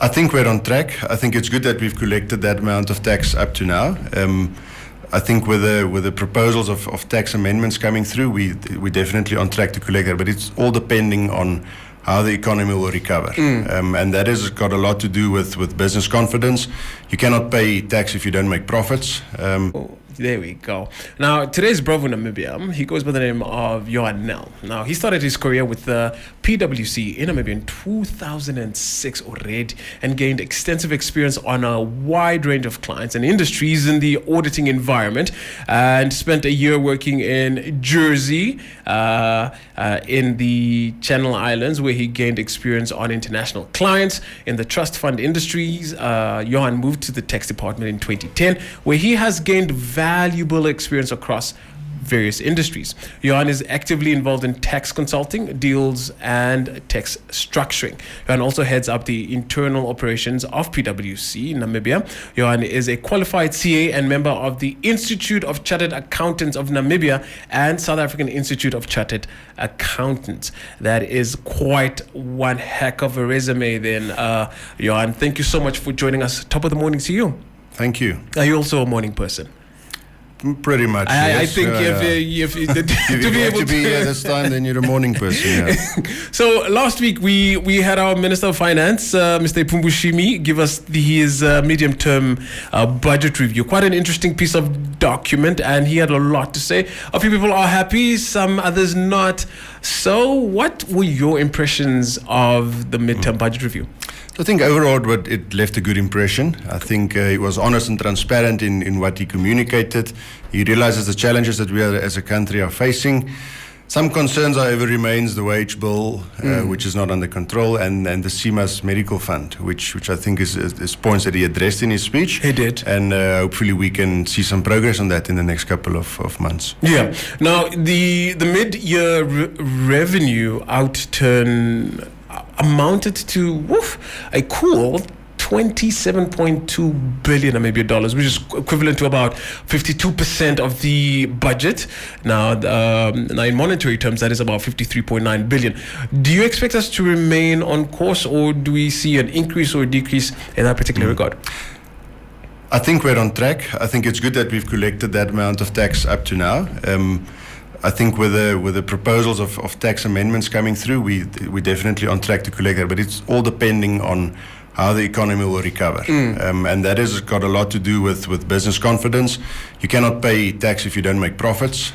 I think we're on track. I think it's good that we've collected that amount of tax up to now. I think with the proposals of tax amendments coming through, we're definitely on track to collect that. But it's all depending on how the economy will recover. And that has got a lot to do with business confidence. You cannot pay tax if you don't make profits. There we go. Now, today's Bravo Namibia, he goes by the name of Johan Nel. Now, he started his career with the PwC in Namibia in 2006 already and gained extensive experience on a wide range of clients and industries in the auditing environment, and spent a year working in Jersey, in the Channel Islands, where he gained experience on international clients. In the trust fund industries, Johan moved to the tax department in 2010, where he has gained valuable experience across various industries. Johan is actively involved in tax consulting, deals, and tax structuring. Johan also heads up the internal operations of PwC Namibia. Johan is a qualified CA and member of the Institute of Chartered Accountants of Namibia and South African Institute of Chartered Accountants. That is quite one heck of a resume then. Johan, thank you so much for joining us. Top of the morning to you. Thank you. Are you also a morning person? Pretty much. I yes. think if If you have to be here this time, then you're a morning person. Yeah. So last week we had our Minister of Finance, Mr. Pumbushimi, give us his medium-term budget review. Quite an interesting piece of document, and he had a lot to say. A few people are happy, some others not. So what were your impressions of the midterm budget review? I think overall it left a good impression. I think he was honest and transparent in what he communicated. He realizes the challenges that we as a country are facing. Some concerns, however, remains the wage bill, which is not under control, and the CIMA's medical fund, which I think is points that he addressed in his speech. He did. And hopefully we can see some progress on that in the next couple of months. Yeah. Now, the mid-year revenue outturn amounted to a cool 27.2 billion Namibia dollars, which is equivalent to about 52% of the budget. Now, in monetary terms, that is about 53.9 billion. Do you expect us to remain on course, or do we see an increase or a decrease in that particular regard? I think we're on track. I think it's good that we've collected that amount of tax up to now. I think with the proposals of tax amendments coming through, we're definitely on track to collect that. But it's all depending on how the economy will recover. And that has got a lot to do with business confidence. You cannot pay tax if you don't make profits.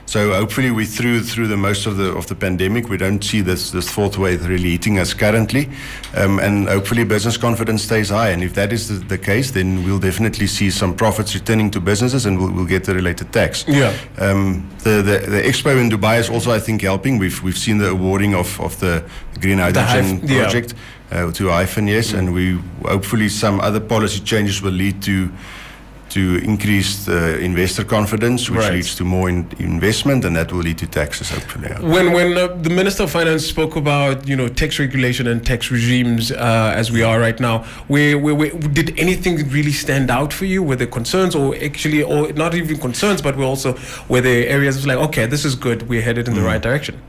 So hopefully we're through the most of the pandemic. We don't see this fourth wave really hitting us currently. And hopefully business confidence stays high. And if that is the case, then we'll definitely see some profits returning to businesses, and we'll get the related tax. Yeah. The expo in Dubai is also, I think, helping. We've seen the awarding of the green hydrogen project. To Hyphen, yes, and we hopefully some other policy changes will lead to increased investor confidence, which leads to more investment, and that will lead to taxes, hopefully. Yeah. When the Minister of Finance spoke about tax regulation and tax regimes as we are right now, where did anything really stand out for you? Were there concerns, or not even concerns, but were there areas of like, okay, this is good, we're headed in the right direction?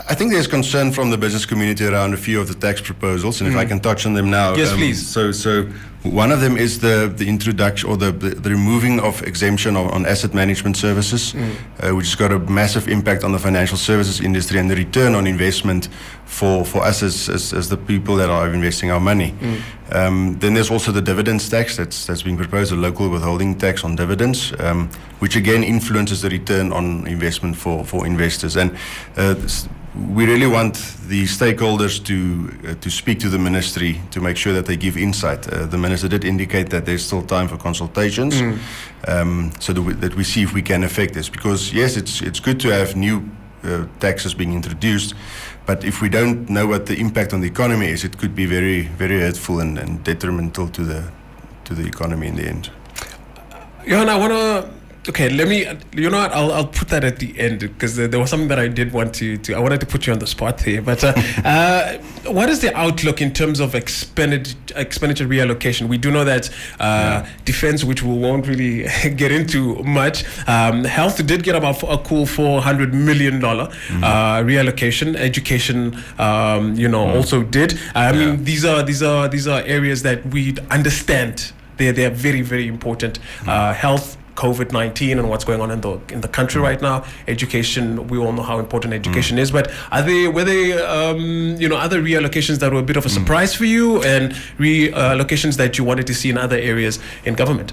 I think there's concern from the business community around a few of the tax proposals, and if I can touch on them now. Yes, please. So one of them is the introduction or the removing of exemption on asset management services, which has got a massive impact on the financial services industry and the return on investment for us as the people that are investing our money. Then there's also the dividends tax that's being proposed, a local withholding tax on dividends, which again influences the return on investment for investors. And we really want the stakeholders to speak to the ministry to make sure that they give insight. The minister did indicate that there's still time for consultations, so that we see if we can affect this. Because yes, it's good to have new taxes being introduced, but if we don't know what the impact on the economy is, it could be very, very hurtful and detrimental to the economy in the end. Johan, I want to Okay, let me. You know what? I'll put that at the end because there was something that I did want to. I wanted to put you on the spot there. But what is the outlook in terms of expenditure reallocation? We do know that defense, which we won't really get into much, health did get about a cool $400 million reallocation. Education, also did. I mean, these are areas that we understand. They are very, very important. Health, COVID-19 and what's going on in the country right now. Education, we all know how important education is. But were there other reallocations that were a bit of a surprise for you, and reallocations that you wanted to see in other areas in government?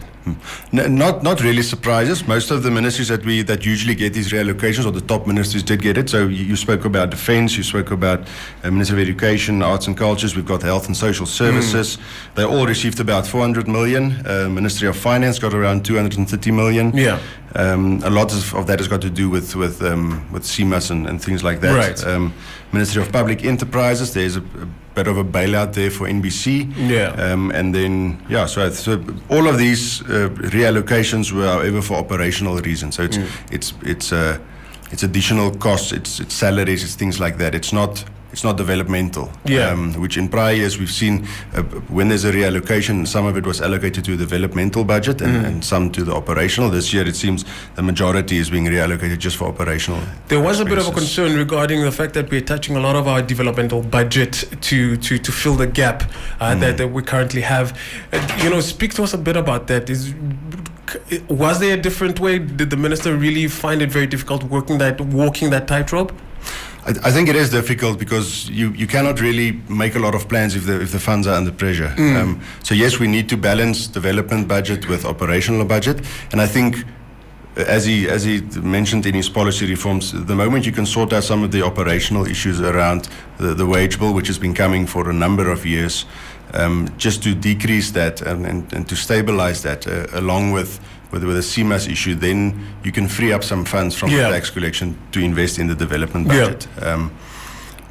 No, not really surprises. Most of the ministries that usually get these reallocations, or the top ministries, did get it. So you spoke about defense, you spoke about Minister of Education, Arts and Cultures. We've got Health and Social Services. They all received about 400 million. Ministry of Finance got around 230 million. Yeah. A lot of that has got to do with CMAS and things like that. Right. Ministry of Public Enterprises, there's a bit of a bailout there for NBC. Yeah. And then, so all of these reallocations were, however, for operational reasons. So it's additional costs, it's salaries, it's things like that. It's not developmental. Yeah. Which in prior years we've seen when there's a reallocation, some of it was allocated to a developmental budget and some to the operational. This year it seems the majority is being reallocated just for operational. There was a bit of a concern regarding the fact that we're touching a lot of our developmental budget to fill the gap that we currently have. Speak to us a bit about that. Was there a different way? Did the minister really find it very difficult walking that tightrope? I think it is difficult because you cannot really make a lot of plans if the funds are under pressure. So yes, we need to balance development budget with operational budget, and I think as he mentioned in his policy reforms, the moment you can sort out some of the operational issues around the wage bill, which has been coming for a number of years, just to decrease that and to stabilize that along with a CMAS issue, then you can free up some funds from the tax collection to invest in the development budget.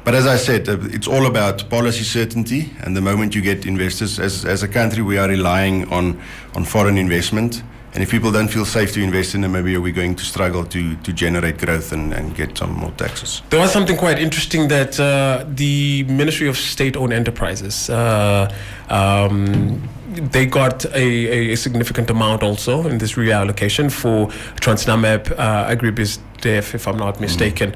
But as I said, it's all about policy certainty, and the moment you get investors, as a country, we are relying on foreign investment. And if people don't feel safe to invest in Namibia, we're going to struggle to generate growth and get some more taxes. There was something quite interesting that the Ministry of State-Owned Enterprises, they got a significant amount also in this reallocation for Transnamib, AgriBizDev, if I'm not mistaken.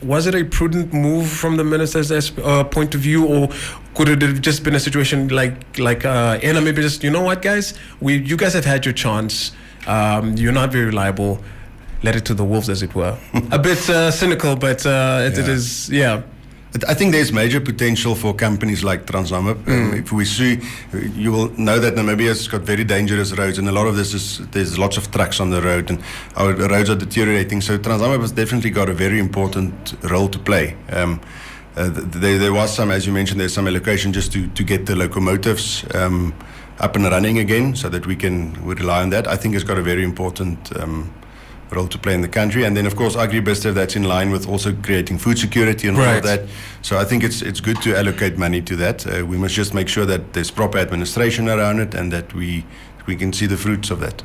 Was it a prudent move from the minister's point of view, or could it have just been a situation like maybe just, you know what, guys, you guys have had your chance. You're not very reliable. Let it to the wolves, as it were. A bit cynical, but it is, I think there's major potential for companies like Transnamib. If we see, you will know that Namibia's got very dangerous roads, and a lot of this there's lots of trucks on the road, and our roads are deteriorating. So Transnamib has definitely got a very important role to play. There was some, as you mentioned, there's some allocation just to get the locomotives up and running again, so that we rely on that. I think it's got a very important role to play in the country. And then of course AgriBizDev, that's in line with also creating food security and all of that. So I think it's good to allocate money to that. We must just make sure that there's proper administration around it, and that we can see the fruits of that.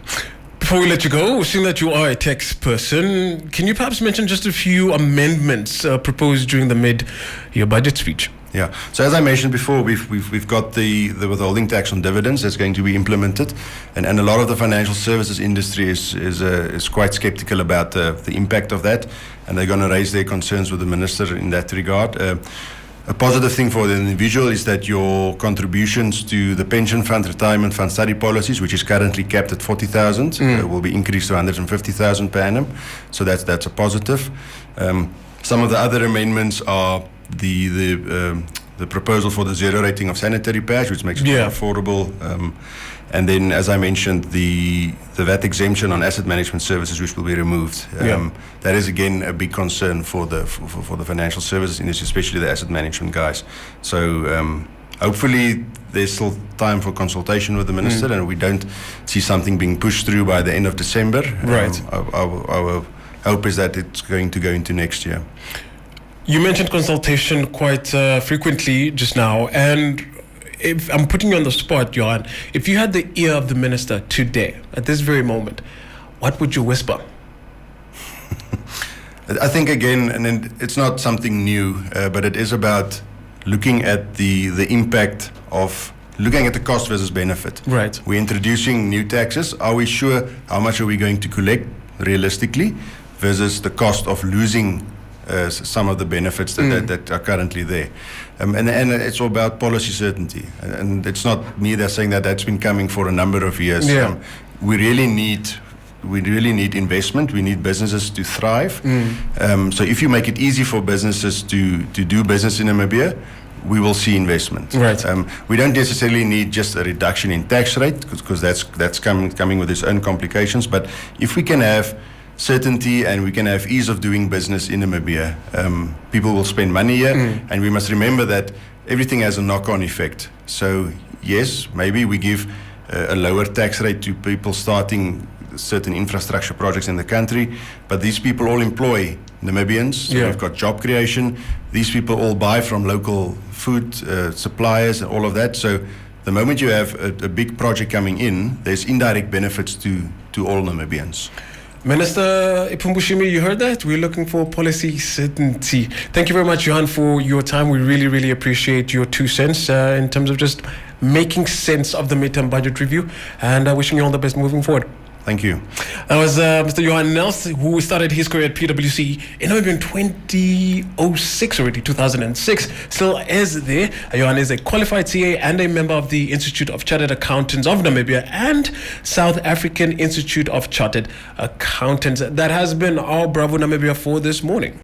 Before we let you go, seeing that you are a tax person, can you perhaps mention just a few amendments proposed during the mid-year budget speech? Yeah. So as I mentioned before, we've got the withholding tax on dividends that's going to be implemented, and a lot of the financial services industry is quite skeptical about the impact of that, and they're going to raise their concerns with the minister in that regard. A positive thing for the individual is that your contributions to the pension fund, retirement fund, study policies, which is currently capped at 40,000, will be increased to 150,000 per annum. So that's a positive. Some of the other amendments are the proposal for the zero rating of sanitary pads, which makes it more affordable. And then, as I mentioned, the VAT exemption on asset management services, which will be removed. That is again a big concern for the financial services industry, especially the asset management guys. So hopefully there's still time for consultation with the minister, and we don't see something being pushed through by the end of December. Our hope is that it's going to go into next year. You mentioned consultation quite frequently just now, and if I'm putting you on the spot, Johan, if you had the ear of the minister today, at this very moment, what would you whisper? I think again, and then it's not something new, but it is about looking at the impact of looking at the cost versus benefit. Right. We're introducing new taxes. Are we sure how much are we going to collect realistically versus the cost of losing some of the benefits that are currently there? And it's all about policy certainty. And it's not me that's saying that. That's been coming for a number of years. Yeah. We really need investment. We need businesses to thrive. So if you make it easy for businesses to do business in Namibia, we will see investment. Right. We don't necessarily need just a reduction in tax rate because that's coming with its own complications. But if we can have certainty and we can have ease of doing business in Namibia, people will spend money here. And we must remember that everything has a knock-on effect. So yes, maybe we give a lower tax rate to people starting certain infrastructure projects in the country, but these people all employ Namibians. So we've got job creation. These people all buy from local food suppliers and all of that. So the moment you have a big project coming in, there's indirect benefits to all Namibians. Minister Ipumbushimi, you heard that? We're looking for policy certainty. Thank you very much, Johan, for your time. We really, really appreciate your 2 cents in terms of just making sense of the midterm budget review, and wishing you all the best moving forward. Thank you. That was Mr. Johan Nel, who started his career at PwC in Namibia in 2006 already, 2006. Still is there. Johan is a qualified CA and a member of the Institute of Chartered Accountants of Namibia and South African Institute of Chartered Accountants. That has been our Bravo Namibia for this morning.